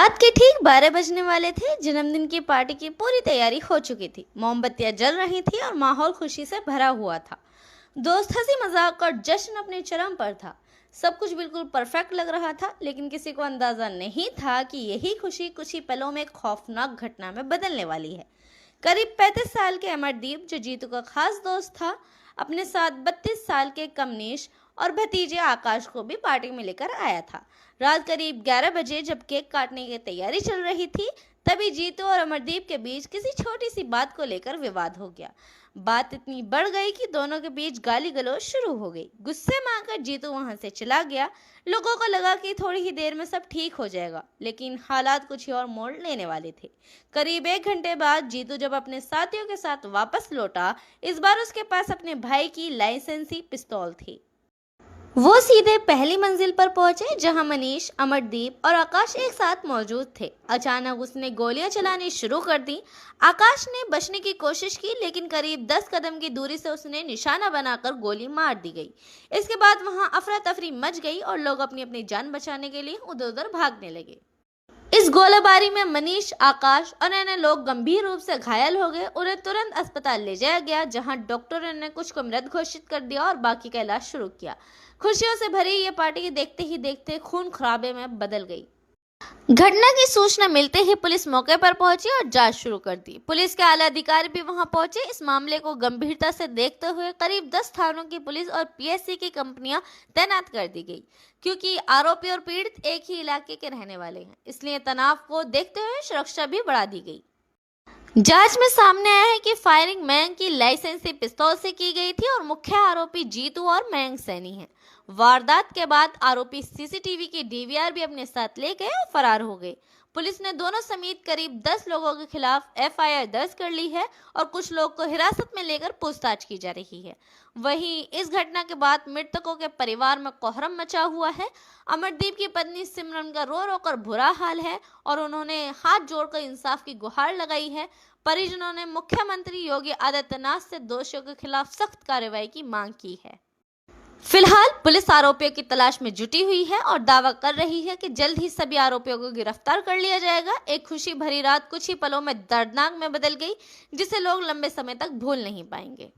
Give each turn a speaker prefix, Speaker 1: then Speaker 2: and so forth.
Speaker 1: रात के ठीक 12 बजने वाले थे। जन्मदिन की पार्टी की पूरी तैयारी हो चुकी थी। मोमबत्तियां जल रही थी और माहौल खुशी से भरा हुआ था। दोस्त हंसी मजाक और जश्न अपने चरम पर था। सब कुछ बिल्कुल परफेक्ट लग रहा था, लेकिन किसी को अंदाजा नहीं था कि यही खुशी कुछ ही पलों में एक खौफनाक घटना में बदलने वाली है। करीब 35 साल के अमरदीप, जो जीतू का खास दोस्त था, अपने साथ 32 साल के कमनीश और भतीजे आकाश को भी पार्टी में लेकर आया था। रात करीब 11 बजे जब केक काटने की तैयारी चल रही थी, तभी जीतू और अमरदीप के बीच किसी छोटी सी बात को लेकर विवाद हो गया। बात इतनी बढ़ गई कि दोनों के बीच गाली गलौज शुरू हो गई। गुस्से में आकर जीतू वहां से चला गया। लोगों को लगा कि थोड़ी ही देर में सब ठीक हो जाएगा, लेकिन हालात कुछ ही और मोड़ लेने वाले थे। करीब 1 घंटे बाद जीतू जब अपने साथियों के साथ वापस लौटा, इस बार उसके पास अपने भाई की लाइसेंसी पिस्तौल थी। वो सीधे पहली मंजिल पर पहुंचे, जहां मनीष, अमरदीप और आकाश एक साथ मौजूद थे। अचानक उसने गोलियां चलानी शुरू कर दी। आकाश ने बचने की कोशिश की, लेकिन करीब 10 कदम की दूरी से उसने निशाना बनाकर गोली मार दी गई। इसके बाद वहां अफरा तफरी मच गई और लोग अपनी अपनी जान बचाने के लिए उधर उधर भागने लगे। इस गोलाबारी में मनीष, आकाश और अन्य लोग गंभीर रूप से घायल हो गए। उन्हें तुरंत अस्पताल ले जाया गया, जहां डॉक्टरों ने कुछ को मृत घोषित कर दिया और बाकी का इलाज शुरू किया। खुशियों से भरी ये पार्टी देखते ही देखते खून खराबे में बदल गई। घटना की सूचना मिलते ही पुलिस मौके पर पहुंची और जांच शुरू कर दी। पुलिस के आला अधिकारी भी वहां पहुंचे। इस मामले को गंभीरता से देखते हुए करीब 10 थानों की पुलिस और पीएससी की कंपनियां तैनात कर दी गई, क्योंकि आरोपी और पीड़ित एक ही इलाके के रहने वाले हैं। इसलिए तनाव को देखते हुए सुरक्षा भी बढ़ा दी गई। जांच में सामने आया है कि फायरिंग मयंक की लाइसेंसी पिस्तौल से की गई थी और मुख्य आरोपी जीतू और मयंक सैनी हैं। वारदात के बाद आरोपी सीसीटीवी की डीवीआर भी अपने साथ ले गए और फरार हो गए। पुलिस ने दोनों समेत करीब 10 लोगों के खिलाफ एफआईआर दर्ज कर ली है और कुछ लोग को हिरासत में लेकर पूछताछ की जा रही है। वहीं इस घटना के बाद मृतकों के परिवार में कोहराम मचा हुआ है। अमरदीप की पत्नी सिमरन का रो रो कर बुरा हाल है और उन्होंने हाथ जोड़कर इंसाफ की गुहार लगाई है। परिजनों ने मुख्यमंत्री योगी आदित्यनाथ से दोषियों के खिलाफ सख्त कार्रवाई की मांग की है। फिलहाल पुलिस आरोपियों की तलाश में जुटी हुई है और दावा कर रही है कि जल्द ही सभी आरोपियों को गिरफ्तार कर लिया जाएगा। एक खुशी भरी रात कुछ ही पलों में दर्दनाक में बदल गई, जिसे लोग लंबे समय तक भूल नहीं पाएंगे।